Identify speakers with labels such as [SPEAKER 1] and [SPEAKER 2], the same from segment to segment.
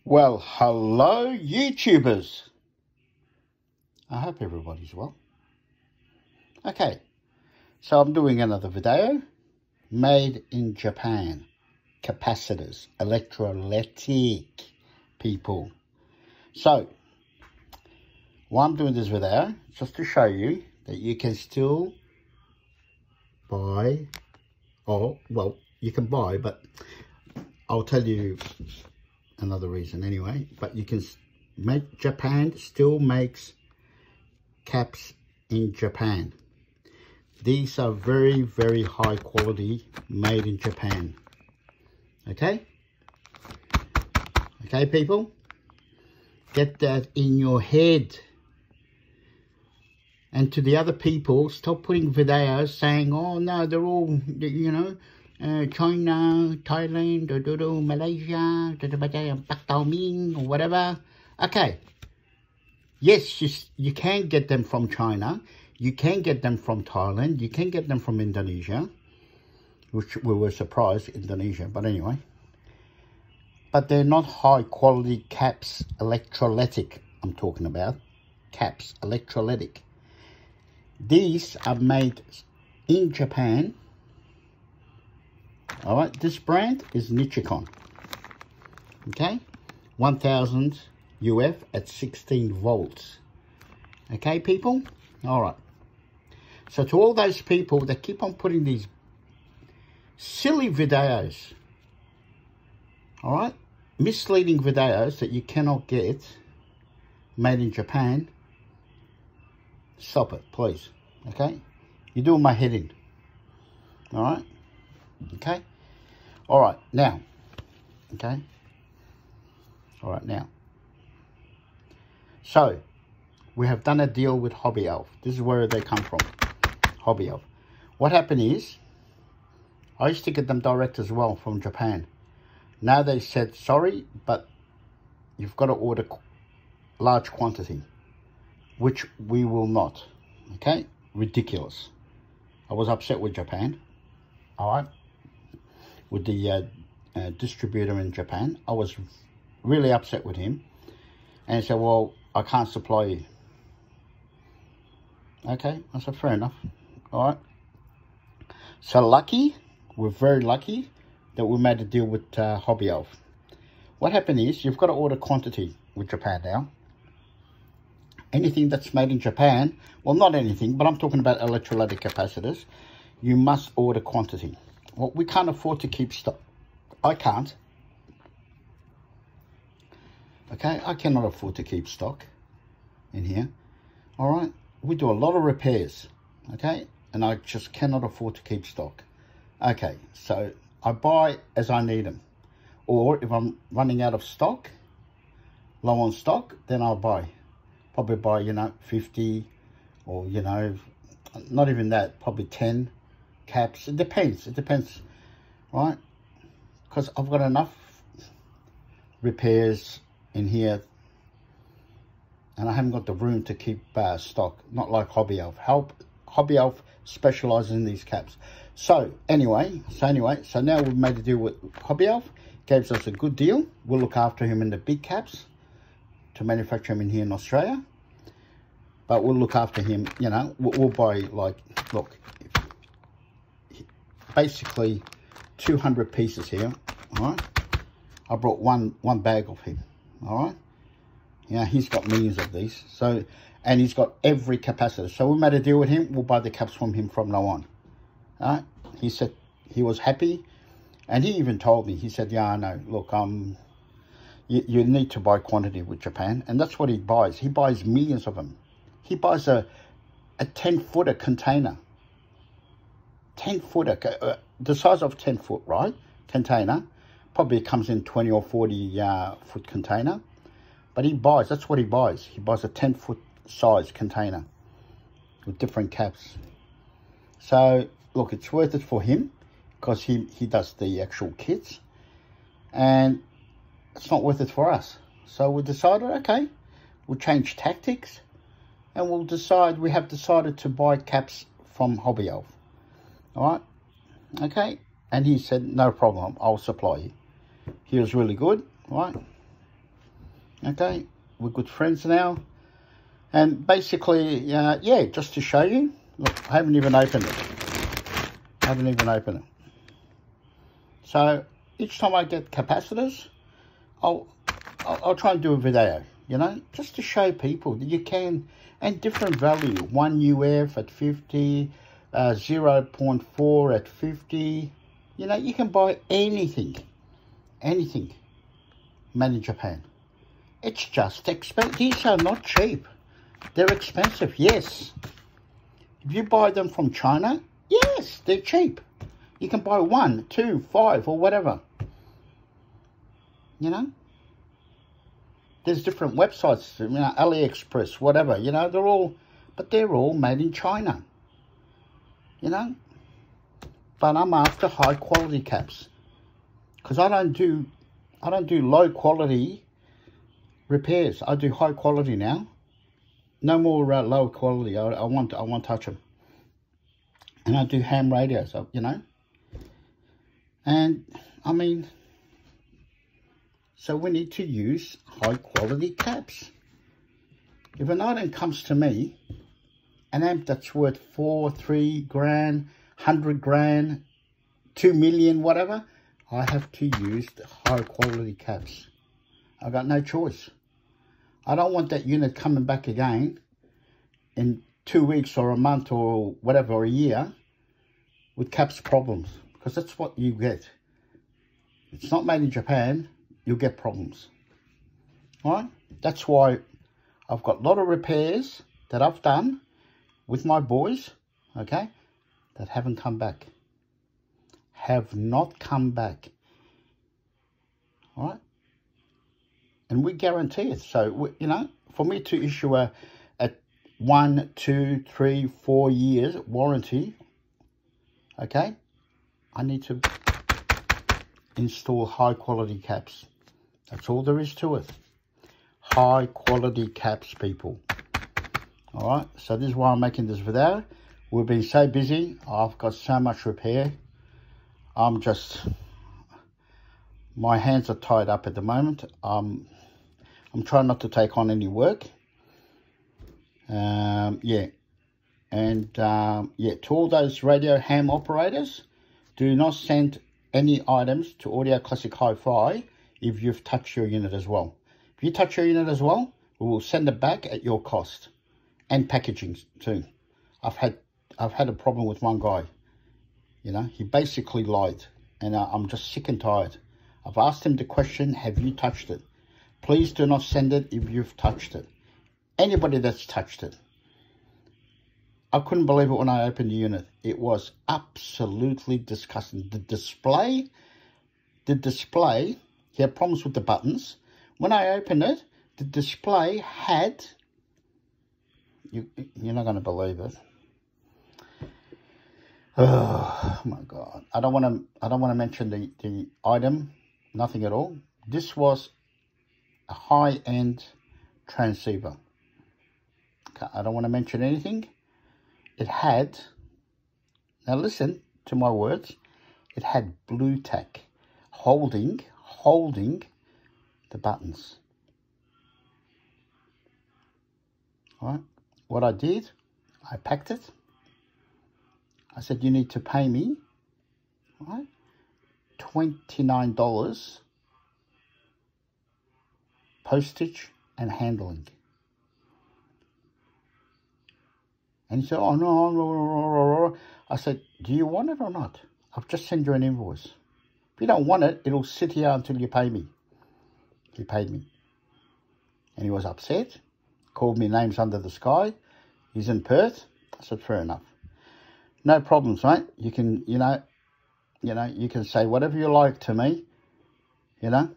[SPEAKER 1] Well, hello YouTubers. I hope everybody's well. Okay, so I'm doing another video. Made in Japan. Capacitors. Electrolytic, people. So, why I'm doing this video, just to show you that you can still buy, or, well, you can buy, but I'll tell you another reason anyway. But you can make, Japan still makes caps in Japan. These are very, very high quality, made in Japan. Okay? Okay, people? Get that in your head. And to the other people, stop putting videos saying, oh no, they're all, you know, China, Thailand, Malaysia, or whatever. Okay. Yes, you can get them from China. You can get them from Thailand. You can get them from Indonesia, which we were surprised, Indonesia, but anyway. But they're not high quality caps, electrolytic, I'm talking about. Caps, electrolytic. These are made in Japan. All right, this brand is Nichicon. Okay, 1000 UF at 16 volts. Okay, people? All right. So to all those people that keep on putting these silly videos, all right, misleading videos that you cannot get made in Japan, stop it, please. Okay? You're doing my head in. All right? Okay? All right, now. Okay? All right, now. So, we have done a deal with Hobbyalf. This is where they come from. Hobbyalf. What happened is, I used to get them direct as well from Japan. Now they said, sorry, but you've got to order large quantity, which we will not. Okay? Ridiculous. I was upset with Japan. All right? With the distributor in Japan. I was really upset with him. And he said, well, I can't supply you. Okay, I said, fair enough. All right. So lucky, we're very lucky that we made a deal with Hobbyalf. What happened is, you've got to order quantity with Japan now. Anything that's made in Japan, well, not anything, but I'm talking about electrolytic capacitors, you must order quantity. Well, we can't afford to keep stock. I can't. Okay, I cannot afford to keep stock in here. All right, we do a lot of repairs, okay, and I just cannot afford to keep stock. Okay, so I buy as I need them, or if I'm running out of stock, low on stock, then I'll buy. Probably buy, you know, 50, or, you know, not even that, probably 10 caps. It depends, right? Because I've got enough repairs in here, and I haven't got the room to keep stock. Not like Hobbyalf. Hobbyalf specializes in these caps. So anyway, so now we've made a deal with Hobbyalf. Gives us a good deal. We'll look after him in the big caps to manufacture him in here in Australia. But we'll look after him, you know, we'll buy, like, look, basically 200 pieces here, all right? I brought one bag of him, all right? Yeah, he's got millions of these. So, and he's got every capacitor. So we made a deal with him. We'll buy the caps from him from now on. All right? He said he was happy. And he even told me, he said, yeah, I know. Look, you need to buy quantity with Japan. And that's what he buys. He buys millions of them. He buys a 10-footer container. 10-footer, the size of 10 foot, right? Container. Probably comes in 20 or 40 foot container. But he buys, that's what he buys. He buys a 10-foot size container with different caps. So, look, it's worth it for him because he does the actual kits. And it's not worth it for us. So we decided, okay, we'll change tactics. And we have decided to buy caps from Hobbyalf. All right? Okay? And he said, no problem, I'll supply you. He was really good, right? Okay, we're good friends now. And basically, yeah, just to show you, look, I haven't even opened it. So each time I get capacitors, I'll try and do a video, you know, just to show people that you can, and different value. 1 UF at 50, 0.4 at 50. You know, you can buy anything made in Japan. It's just expensive. These are not cheap. They're expensive, yes. If you buy them from China, yes, they're cheap. You can buy 1, 2, 5 or whatever. You know? There's different websites, you know, AliExpress, whatever, you know, they're all made in China. You know? But I'm after high quality caps. Because I don't do low quality repairs. I do high quality now. No more low quality. I won't touch them. And I do ham radios, you know. And I mean, so we need to use high quality caps. If an item comes to me, an amp that's worth 4, 3 grand, 100 grand, 2 million, whatever, I have to use the high quality caps. I got no choice. I don't want that unit coming back again in 2 weeks or a month or whatever, or a year, with caps problems, because that's what you get. It's not made in Japan, you'll get problems. All right? That's why I've got a lot of repairs that I've done with my boys, okay, that haven't come back. Have not come back. All right? And we guarantee it. So, you know, for me to issue a 1, 2, 3, 4 years warranty, okay, I need to install high quality caps. That's all there is to it. High quality caps, people. All right, so this is why I'm making this video. We've been so busy. I've got so much repair. My hands are tied up at the moment. I'm trying not to take on any work. Yeah. And yeah, to all those radio ham operators, do not send any items to Audio Classic Hi-Fi if you've touched your unit as well. If you touch your unit as well, we will send it back at your cost, and packaging too. I've had a problem with one guy. You know, he basically lied, and I'm just sick and tired. I've asked him the question, have you touched it? Please do not send it if you've touched it. Anybody that's touched it. I couldn't believe it when I opened the unit. It was absolutely disgusting. The display, he had problems with the buttons. When I opened it, the display had, you're not going to believe it. Oh my God. I don't want to mention the item, nothing at all. This was a high-end transceiver. Okay, I don't want to mention anything. It had, now listen to my words, it had blue tack holding the buttons. All right, what I did, I packed it. I said, you need to pay me, all right, $29 postage and handling. And he said, oh, no. I said, do you want it or not? I've just sent you an invoice. If you don't want it, it'll sit here until you pay me. He paid me. And he was upset. Called me names under the sky. He's in Perth. I said, fair enough. No problems, mate. You can, you know, you can say whatever you like to me, you know.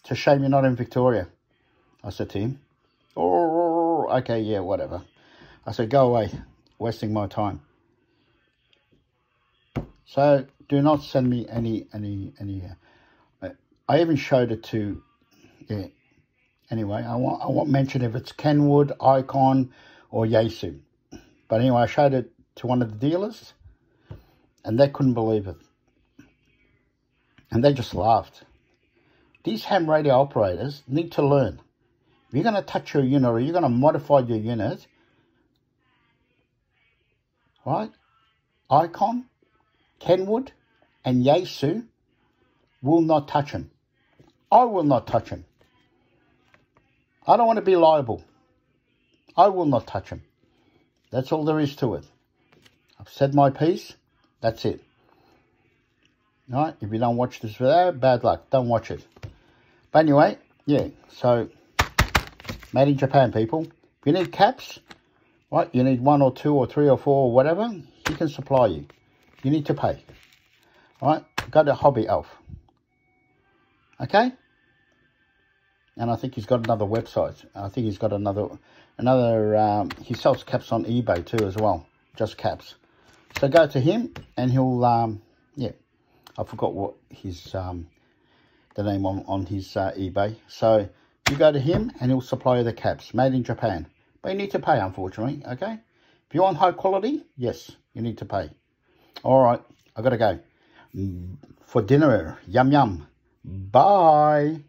[SPEAKER 1] It's a shame you're not in Victoria. I said to him, oh, okay, yeah, whatever. I said, go away, wasting my time. So do not send me any. I even showed it to, yeah. Anyway, I won't mention if it's Kenwood, Icon, or Yaesu. But anyway, I showed it to one of the dealers, and they couldn't believe it. And they just laughed. these ham radio operators need to learn. If you're going to touch your unit or you're going to modify your unit, right? Icon, Kenwood, and Yaesu will not touch him. I will not touch him. I don't want to be liable. I will not touch him. That's all there is to it. I've said my piece. That's it. All right? If you don't watch this video, bad luck. Don't watch it. But anyway, yeah. So, made in Japan, people. If you need caps, right? You need 1 or 2 or 3 or 4 or whatever. He can supply you. You need to pay. All right? Go to Hobbyalf. Okay? And I think he's got another website. I think he's got another, he sells caps on eBay too as well. Just caps. So go to him and he'll, yeah, I forgot what his, the name on his eBay. So you go to him and he'll supply you the caps, made in Japan. But you need to pay, unfortunately, okay? If you want high quality, yes, you need to pay. All right, I got to go. For dinner, yum, yum. Bye.